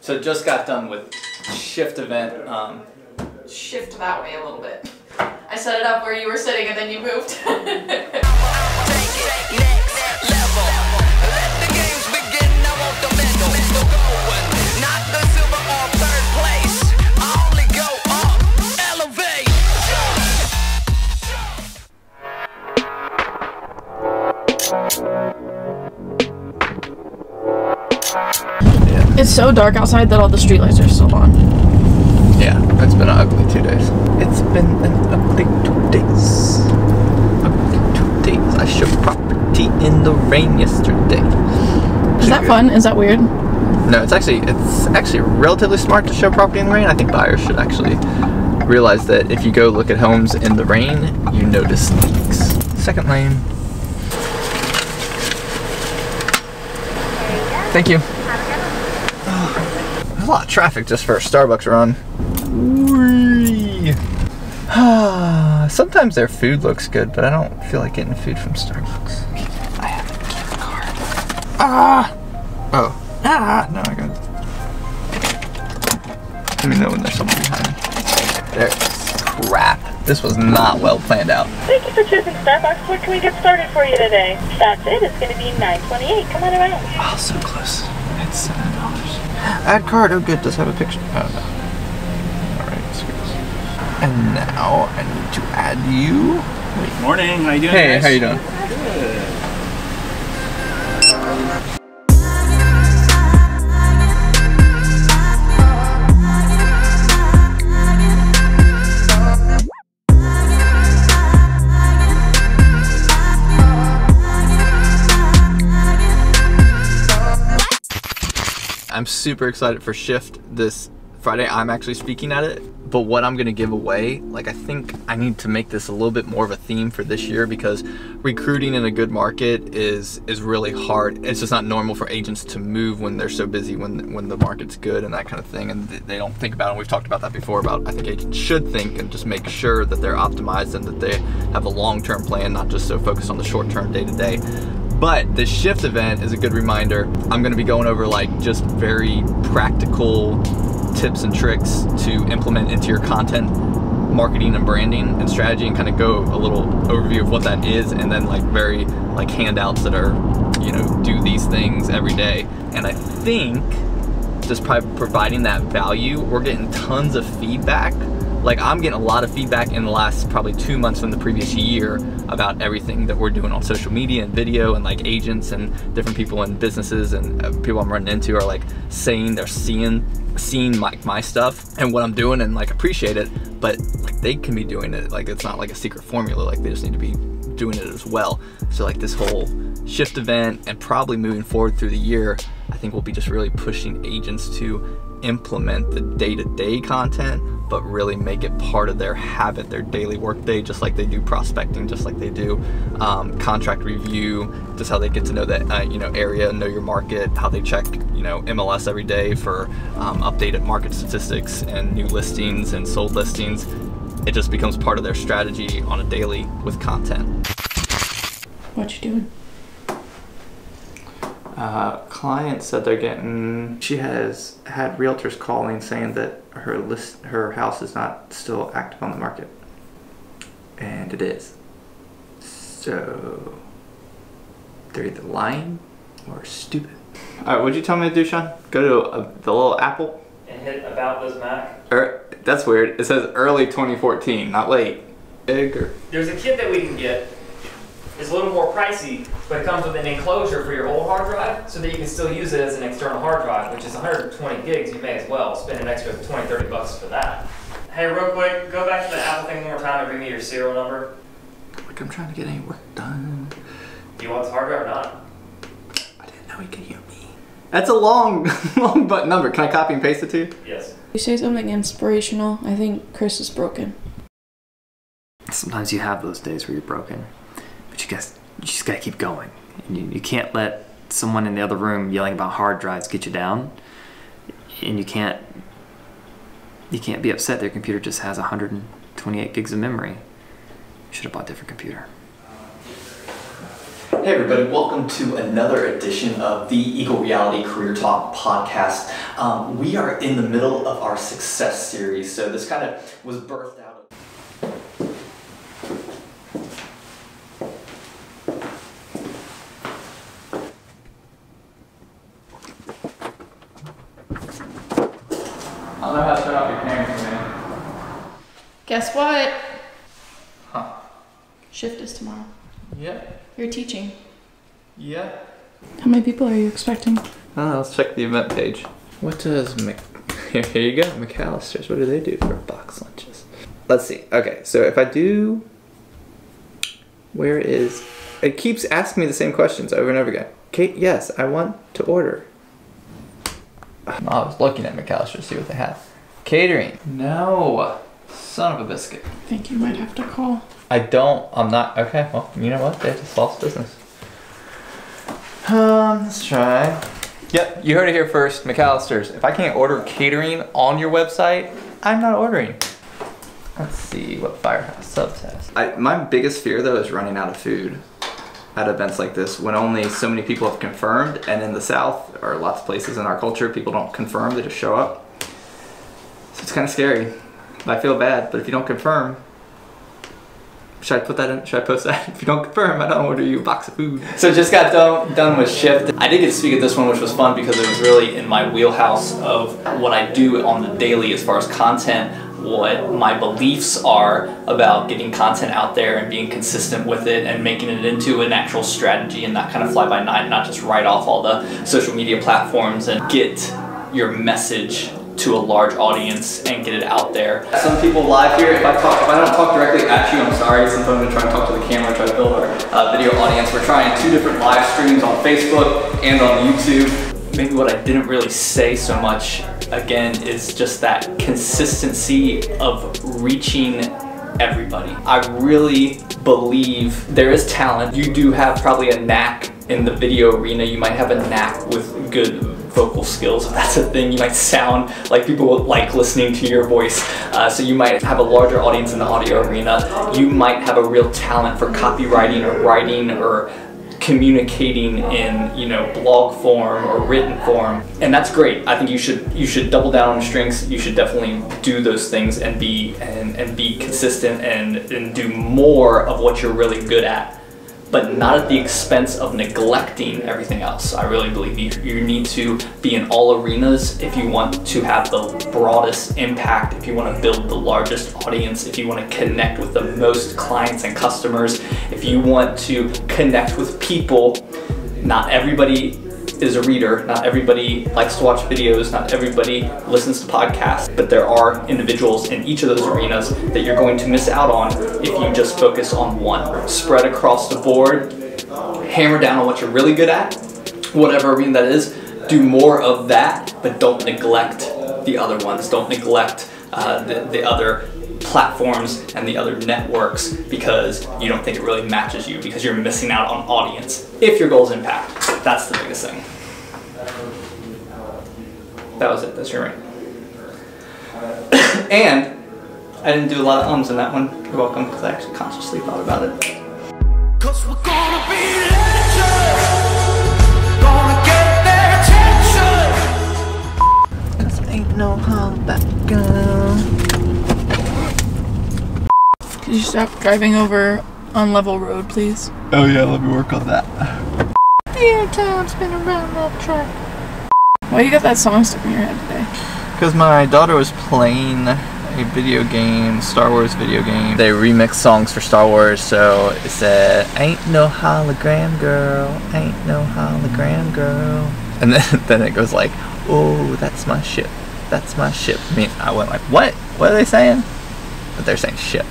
So just got done with shift event. Shift that way a little bit. I set it up where you were sitting and then you moved. It's so dark outside that all the streetlights are still on. Yeah, it's been an ugly 2 days. It's been an ugly 2 days. Ugly 2 days. I showed property in the rain yesterday. Is that fun? Is that weird? No, it's actually relatively smart to show property in the rain. I think buyers should actually realize that if you go look at homes in the rain, you notice leaks. Second lane. Thank you. There's a lot of traffic just for a Starbucks run. Sometimes their food looks good, but I don't feel like getting food from Starbucks. I have a gift card. No, I got it. Let me know when there's someone behind me. There's crap. This was not well planned out. Thank you for choosing Starbucks. What can we get started for you today? That's it. It's going to be $9.28. Come on around. Oh, so close. It's $7. Add card. Oh, good. Does have a picture. Oh, no. Alright, screw this. And now I need to add you. Wait. Morning. How you doing? Hey, guys? how you doing? Good. I'm super excited for Shift this Friday. I'm actually speaking at it, but what I'm gonna give away, like I think I need to make this a little bit more of a theme for this year because recruiting in a good market is really hard. It's just not normal for agents to move when they're so busy when the market's good and that kind of thing, and they don't think about it. And we've talked about that before about I think agents should think and just make sure that they're optimized and that they have a long-term plan, not just so focused on the short-term day-to-day. But this Shift event is a good reminder. I'm gonna be going over like just very practical tips and tricks to implement into your content marketing and branding and strategy, and kind of go a little overview of what that is, and then like very like handouts that are, you know, do these things every day. And I think just providing that value, we're getting tons of feedback. Like I'm getting a lot of feedback in the last probably 2 months from the previous year about everything that we're doing on social media and video, and like agents and different people in businesses and people I'm running into are like saying they're seeing my stuff and what I'm doing and like appreciate it, but like they can be doing it. Like it's not like a secret formula, like they just need to be doing it as well. So like this whole Shift event and probably moving forward through the year, I think we'll be just really pushing agents to implement the day-to-day content, but really make it part of their habit, their daily workday, just like they do prospecting, just like they do contract review, just how they get to know that you know, area, know your market, how they check, you know, MLS every day for updated market statistics and new listings and sold listings. It just becomes part of their strategy on a daily with content. What you doing? Client said they're getting, she has had realtors calling saying that her house is not still active on the market, and it is. So they're either lying or stupid. All right, what'd you tell me to do, Sean? Go to the little Apple and hit About This Mac. That's weird. It says early 2014, not late. There's a kit that we can get. It's a little more pricey, but it comes with an enclosure for your old hard drive so that you can still use it as an external hard drive, which is 120 gigs. You may as well spend an extra 20, 30 bucks for that. Hey, real quick, go back to the Apple thing one more time and bring me your serial number. Like I'm trying to get any work done. Do you want this hard drive or not? I didn't know he could hear me. That's a long button number. Can I copy and paste it to you? Yes. You say something inspirational. I think Chris is broken. Sometimes you have those days where you're broken, but you just gotta keep going. And you can't let someone in the other room yelling about hard drives get you down. And you can't be upset their computer just has 128 gigs of memory. You should have bought a different computer. Hey everybody, welcome to another edition of the Eagle Reality Career Talk podcast. We are in the middle of our success series, so this kind of was birthed out of... I don't know how to turn off your camera, man. Guess what? Huh. Shift is tomorrow. Yeah. You're teaching. Yeah. How many people are you expecting? Let's check the event page. What does here you go, McAllister's. What do they do for box lunches? Let's see. Okay, so if I do, where is, it keeps asking me the same questions over and over again. Kate, yes, I want to order. I was looking at McAllister to see what they have. Catering. No. Son of a biscuit. I think you might have to call. I'm not, okay, well, you know what? They just lost business. Let's try. Yep, you heard it here first, McAllister's. If I can't order catering on your website, I'm not ordering. Let's see what Firehouse Subs has. My biggest fear though is running out of food at events like this when only so many people have confirmed, and in the South, or lots of places in our culture, people don't confirm, they just show up. So it's kind of scary. I feel bad, but if you don't confirm, should I put that in? Should I post that? If you don't confirm, I don't order you a box of food. So just got done with shift. I did get to speak at this one, which was fun because it was really in my wheelhouse of what I do on the daily as far as content, what my beliefs are about getting content out there and being consistent with it and making it into an actual strategy and not kind of fly by night, not just write off all the social media platforms and get your message to a large audience and get it out there. Some people live here, if I don't talk directly at you, I'm sorry. Sometimes I'm gonna try and talk to the camera, try to build our video audience. We're trying 2 different live streams on Facebook and on YouTube. Maybe what I didn't really say so much, again, is just that consistency of reaching everybody. I really believe there is talent. You do have probably a knack in the video arena. You might have a knack with good vocal skills, if that's a thing. You might sound like people would like listening to your voice. So you might have a larger audience in the audio arena. You might have a real talent for copywriting or writing or communicating in, you know, blog form or written form, and that's great. I think you should double down on your strengths. You should definitely do those things and be consistent and do more of what you're really good at, but not at the expense of neglecting everything else. I really believe you need to be in all arenas if you want to have the broadest impact, if you want to build the largest audience, if you want to connect with the most clients and customers, if you want to connect with people. Not everybody is a reader, not everybody likes to watch videos, not everybody listens to podcasts, but there are individuals in each of those arenas that you're going to miss out on if you just focus on one. Spread across the board, hammer down on what you're really good at, whatever arena that is, do more of that, but don't neglect the other ones. Don't neglect the other platforms and the other networks because you don't think it really matches you, because you're missing out on audience. If your goal is impact, that's the biggest thing. That was it, that's your rant. And I didn't do a lot of ums in that one. You're welcome, because I actually consciously thought about it. Cause we're gonna be legends, gonna get their attention. Cause ain't no holdback, girl. Could you stop driving over on level road, please? Oh yeah, let me work on that. Dear time spin around that track. Why you got that song stuck in your head today? Because my daughter was playing a video game, Star Wars video game. They remix songs for Star Wars, so it said, "Ain't no hologram girl, ain't no hologram girl." And then it goes like, "Oh, that's my ship, that's my ship." I mean, I went like, what? What are they saying? But they're saying ship.